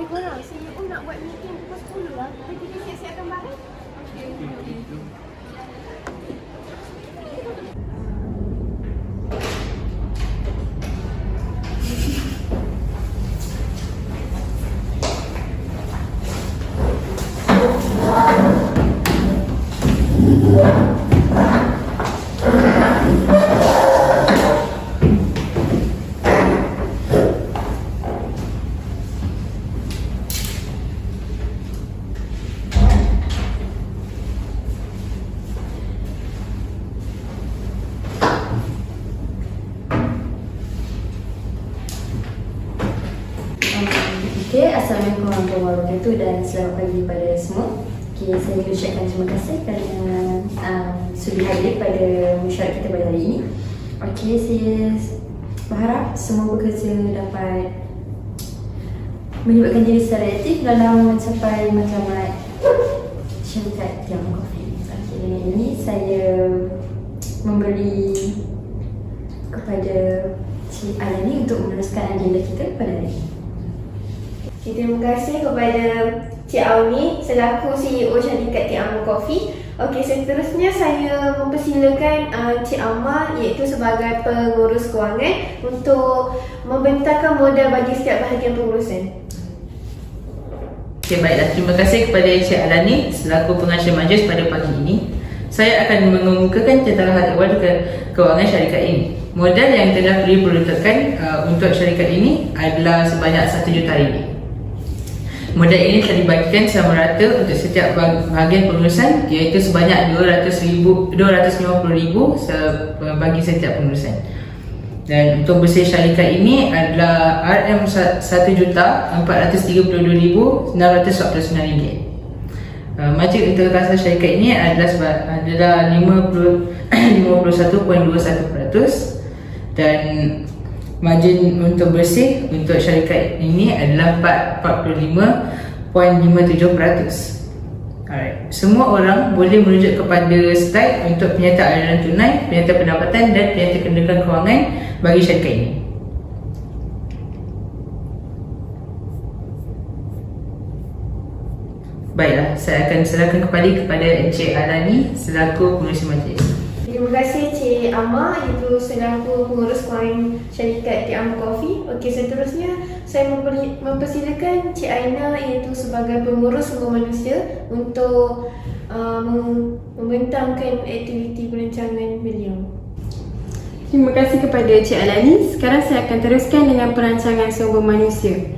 korang. Saya pun nak buat meeting pukul 10 lah. Kita siap-siapkan bahan. Okey. Okay, Assalamualaikum warahmatullahi wabarakatuh dan selamat pagi pada semua. Okay, saya ucapkan terima kasih kerana sudi hadir pada mesyuarat kita pada hari ini. Okay, saya berharap semua pekerja dapat melibatkan diri secara aktif dalam mencapai matlamat syarikat Tiamo Coffee. Okay, dengan ini saya memberi kepada Cik Alani untuk meneruskan agenda kita pada hari ini. Terima kasih kepada Cik Auni selaku CEO syarikat Tiamo Coffee. Okey, seterusnya saya mempersilakan Cik Amar iaitu sebagai pengurus kewangan untuk membentangkan modal bagi setiap bahagian pengurusan. Okay, baiklah. Terima kasih kepada Cik Alani selaku pengasas majlis pada pagi ini. Saya akan mengemukakan catatan hal ehwal kewangan syarikat ini. Modal yang telah diperuntukkan untuk syarikat ini adalah sebanyak RM1 juta. Modal ini telah dibagikan sama rata untuk setiap bahagian pengurusan iaitu sebanyak RM250,000 bagi setiap pengurusan. Dan untuk bersih syarikat ini adalah RM1,432,949. Margin untuk kasar syarikat ini adalah 51.21% dan margin untuk bersih untuk syarikat ini adalah 45.57%. Alright. Semua orang boleh merujuk kepada slide untuk penyertaan aliran tunai, penyertaan pendapatan dan penyertaan kedudukan kewangan bagi syarikat ini. Baiklah, saya akan serahkan kembali kepada Encik Alani selaku pengurusi majlis. Terima kasih Cik Amar iaitu selaku pengurus kewangan syarikat Tiamo Coffee. Okey, seterusnya saya mempersilakan Cik Aina iaitu sebagai pengurus sumber manusia untuk membentangkan aktiviti perancangan beliau. Terima kasih kepada Cik Alani. Sekarang saya akan teruskan dengan perancangan sumber manusia.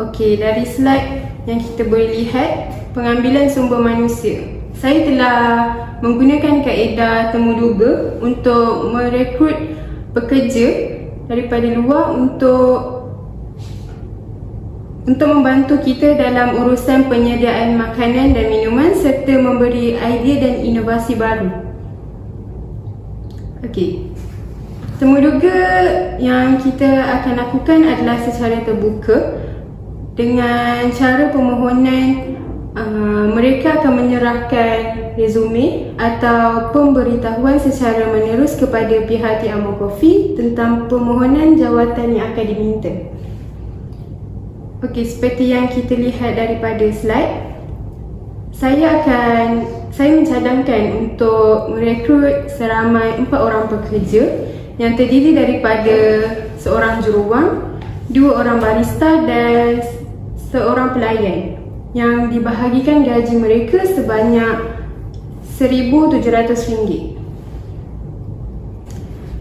Okey, dari slide yang kita boleh lihat pengambilan sumber manusia. Saya telah menggunakan kaedah temuduga untuk merekrut pekerja daripada luar untuk membantu kita dalam urusan penyediaan makanan dan minuman serta memberi idea dan inovasi baru. Okey. Temuduga yang kita akan lakukan adalah secara terbuka dengan cara pemohonan. Mereka akan menyerahkan resume atau pemberitahuan secara menerus kepada pihak Tiamo Coffee tentang permohonan jawatan yang akan diminta. Okey, seperti yang kita lihat daripada slide, saya mencadangkan untuk merekrut seramai 4 orang pekerja yang terdiri daripada seorang juruwang, 2 orang barista dan seorang pelayan yang dibahagikan gaji mereka sebanyak RM1,700.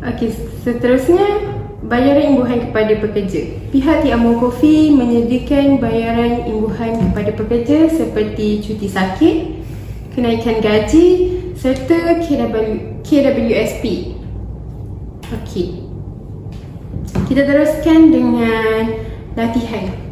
Okey, seterusnya bayaran imbuhan kepada pekerja. Pihak Tiamo Coffee menyediakan bayaran imbuhan kepada pekerja seperti cuti sakit, kenaikan gaji serta KWSP. Okey. Kita teruskan dengan latihan.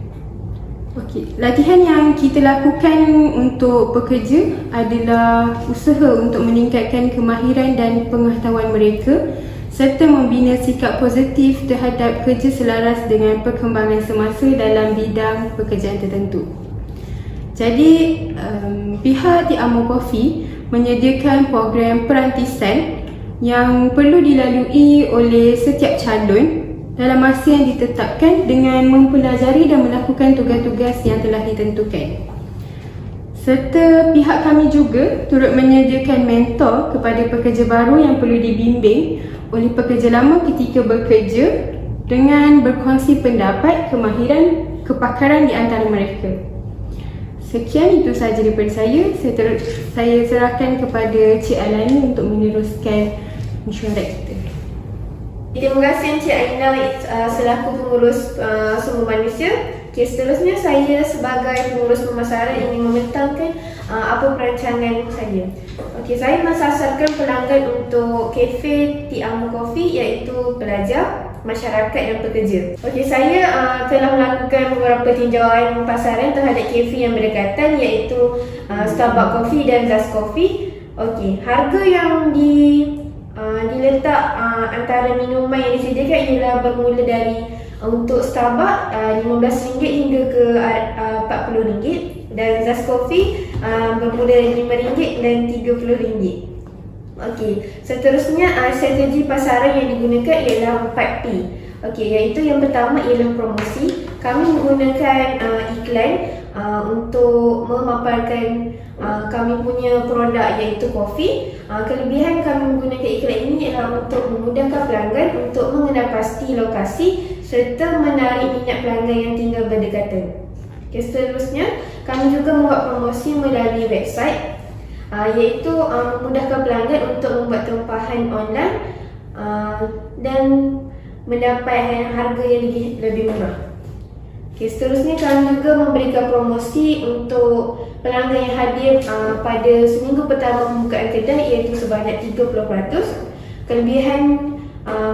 Okey, latihan yang kita lakukan untuk pekerja adalah usaha untuk meningkatkan kemahiran dan pengetahuan mereka serta membina sikap positif terhadap kerja selaras dengan perkembangan semasa dalam bidang pekerjaan tertentu. Jadi, pihak Tiamo Coffee menyediakan program perantisan yang perlu dilalui oleh setiap calon dalam masa yang ditetapkan dengan mempelajari dan melakukan tugas-tugas yang telah ditentukan. Serta pihak kami juga turut menyediakan mentor kepada pekerja baru yang perlu dibimbing oleh pekerja lama ketika bekerja dengan berkongsi pendapat, kemahiran, kepakaran di antara mereka. Sekian itu sahaja daripada saya. Saya serahkan kepada Cik Alani untuk meneruskan mesyuarat kita. Terima kasih Encik Aina selaku pengurus sumber manusia. Okay, seterusnya saya sebagai pengurus pemasaran ingin membentangkan apa perancangan saya. Okay, saya mensasarkan pelanggan untuk kafe Tea Amu Coffee iaitu pelajar, masyarakat dan pekerja. Okay, saya telah melakukan beberapa tinjauan pasaran terhadap kafe yang berdekatan iaitu Starbucks Coffee dan Zest Coffee. Okay, harga yang diletak antara minuman yang disediakan ialah bermula dari untuk Starbucks RM15 hingga ke RM40 dan Zest Coffee bermula dari RM5 dan RM30. Okey, seterusnya strategi pasaran yang digunakan ialah 4P. Okey, iaitu yang pertama ialah promosi. Kami menggunakan iklan untuk memaparkan kami punya produk iaitu kopi. Kelebihan kami menggunakan iklan ini ialah untuk memudahkan pelanggan untuk mengenal pasti lokasi serta menarik minat pelanggan yang tinggal berdekatan. Okay, seterusnya, kami juga membuat promosi melalui website iaitu memudahkan pelanggan untuk membuat tempahan online dan mendapat harga yang lebih murah. Okay, seterusnya kami juga memberikan promosi untuk pelanggan yang hadir pada seminggu pertama pembukaan kedai iaitu sebanyak 30%. Kelebihan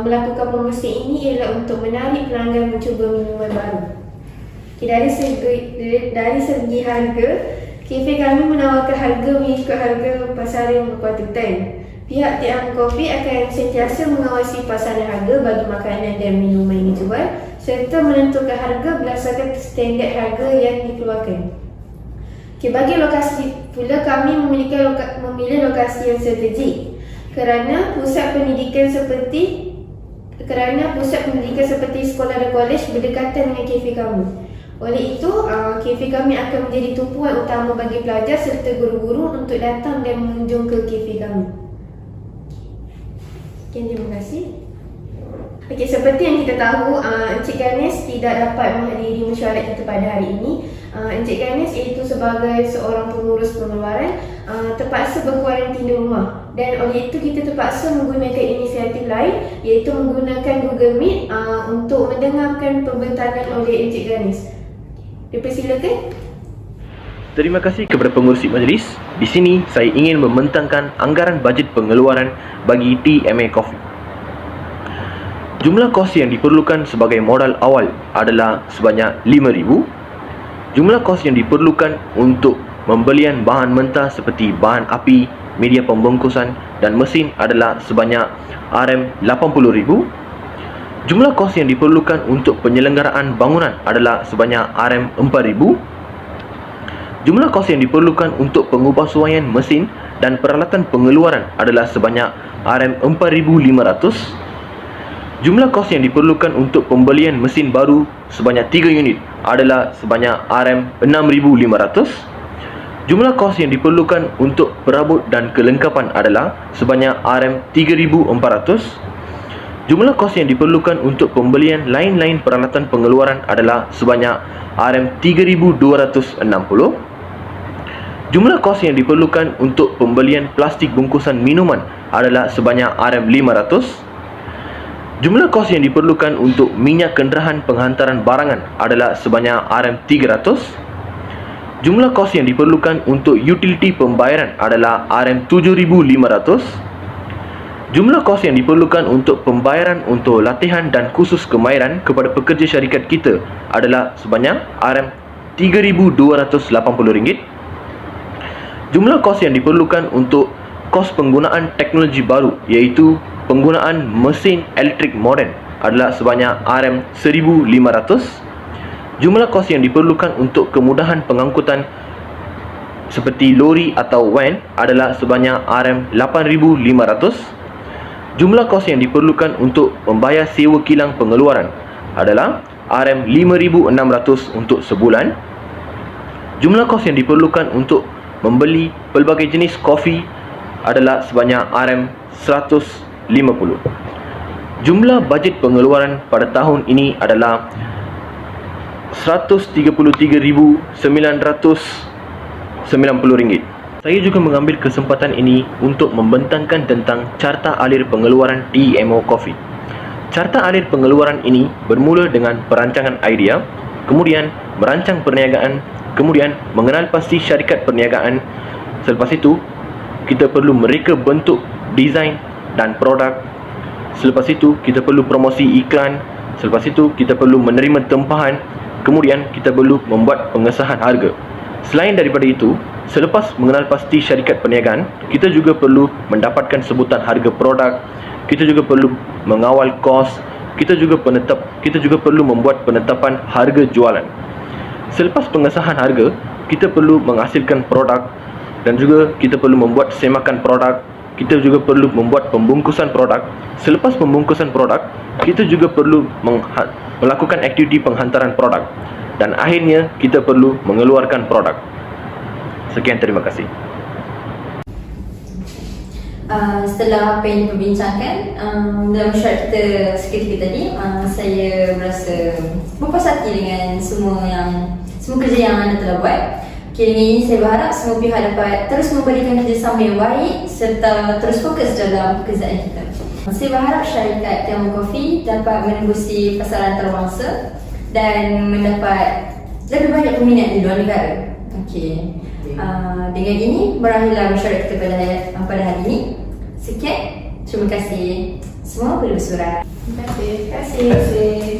melakukan promosi ini ialah untuk menarik pelanggan mencuba minuman baru. Okay, dari segi harga, kafe kami menawarkan harga mengikut harga pasaran yang berpatutan. Pihak Tea Amu Coffee akan sentiasa mengawasi pasaran harga bagi makanan dan minuman yang dijual serta menentukan harga berdasarkan standard harga yang dikeluarkan. Okay, bagi lokasi pula kami memilih lokasi yang strategik kerana pusat pendidikan seperti sekolah dan kolej berdekatan dengan kafe kami. Oleh itu, kafe kami akan menjadi tumpuan utama bagi pelajar serta guru-guru untuk datang dan mengunjung ke kafe kami. Sekian, terima kasih. Okey, seperti yang kita tahu, Encik Ganesh tidak dapat menghadiri mesyuarat kita pada hari ini. Encik Ganesh iaitu sebagai seorang pengurus pengeluaran terpaksa berkuarantin di rumah dan oleh itu kita terpaksa menggunakan inisiatif lain iaitu menggunakan Google Meet untuk mendengarkan pembentangan oleh Encik Ganesh. Dipersilakan. Terima kasih kepada pengurusi majlis. Di sini saya ingin membentangkan anggaran bajet pengeluaran bagi Tea Amu Coffee. Jumlah kos yang diperlukan sebagai modal awal adalah sebanyak RM5,000. Jumlah kos yang diperlukan untuk pembelian bahan mentah seperti bahan api, media pembungkusan dan mesin adalah sebanyak RM80,000. Jumlah kos yang diperlukan untuk penyelenggaraan bangunan adalah sebanyak RM4,000. Jumlah kos yang diperlukan untuk pengubahsuaian mesin dan peralatan pengeluaran adalah sebanyak RM4,500. Jumlah kos yang diperlukan untuk pembelian mesin baru sebanyak 3 unit adalah sebanyak RM6,500. Jumlah kos yang diperlukan untuk perabot dan kelengkapan adalah sebanyak RM3,400. Jumlah kos yang diperlukan untuk pembelian lain-lain peralatan pengeluaran adalah sebanyak RM3,260. Jumlah kos yang diperlukan untuk pembelian plastik bungkusan minuman adalah sebanyak RM500. Jumlah kos yang diperlukan untuk minyak kenderahan penghantaran barangan adalah sebanyak RM300. Jumlah kos yang diperlukan untuk utiliti pembayaran adalah RM7,500. Jumlah kos yang diperlukan untuk pembayaran untuk latihan dan kursus kemahiran kepada pekerja syarikat kita adalah sebanyak RM3,280. Jumlah kos yang diperlukan untuk kos penggunaan teknologi baru iaitu penggunaan mesin elektrik moden adalah sebanyak RM1,500. Jumlah kos yang diperlukan untuk kemudahan pengangkutan seperti lori atau van adalah sebanyak RM8,500. Jumlah kos yang diperlukan untuk membayar sewa kilang pengeluaran adalah RM5,600 untuk sebulan. Jumlah kos yang diperlukan untuk membeli pelbagai jenis kopi adalah sebanyak RM150. Jumlah bajet pengeluaran pada tahun ini adalah RM133,990. Saya juga mengambil kesempatan ini untuk membentangkan tentang Carta Alir Pengeluaran TMO Coffee. Carta Alir Pengeluaran ini bermula dengan perancangan idea, kemudian merancang perniagaan, kemudian mengenal pasti syarikat perniagaan. Selepas itu, kita perlu mereka bentuk desain dan produk. Selepas itu, kita perlu promosi iklan. Selepas itu, kita perlu menerima tempahan. Kemudian, kita perlu membuat pengesahan harga. Selain daripada itu, selepas mengenal pasti syarikat perniagaan, kita juga perlu mendapatkan sebutan harga produk. Kita juga perlu mengawal kos. Kita juga perlu membuat penetapan harga jualan. Selepas pengesahan harga, kita perlu menghasilkan produk dan juga kita perlu membuat semakan produk. Kita juga perlu membuat pembungkusan produk. Selepas pembungkusan produk, kita juga perlu melakukan aktiviti penghantaran produk. Dan akhirnya, kita perlu mengeluarkan produk. Sekian, terima kasih. Setelah apa yang diperbincangkan dalam syarat kita seketika tadi, saya merasa berpuas hati dengan semua kerja yang anda telah buat. Okay, dengan ini saya berharap semua pihak dapat terus memberikan kerjasama yang baik serta terus fokus dalam pekerjaan kita. Saya berharap syarikat TMO Coffee dapat menembusi pasaran antarabangsa dan mendapat lebih banyak peminat di luar negara. Okey. Dengan ini berakhirlah mesyuarat kita pada hari ini. Sekian. Terima kasih. Semua boleh bersurat. Terima kasih.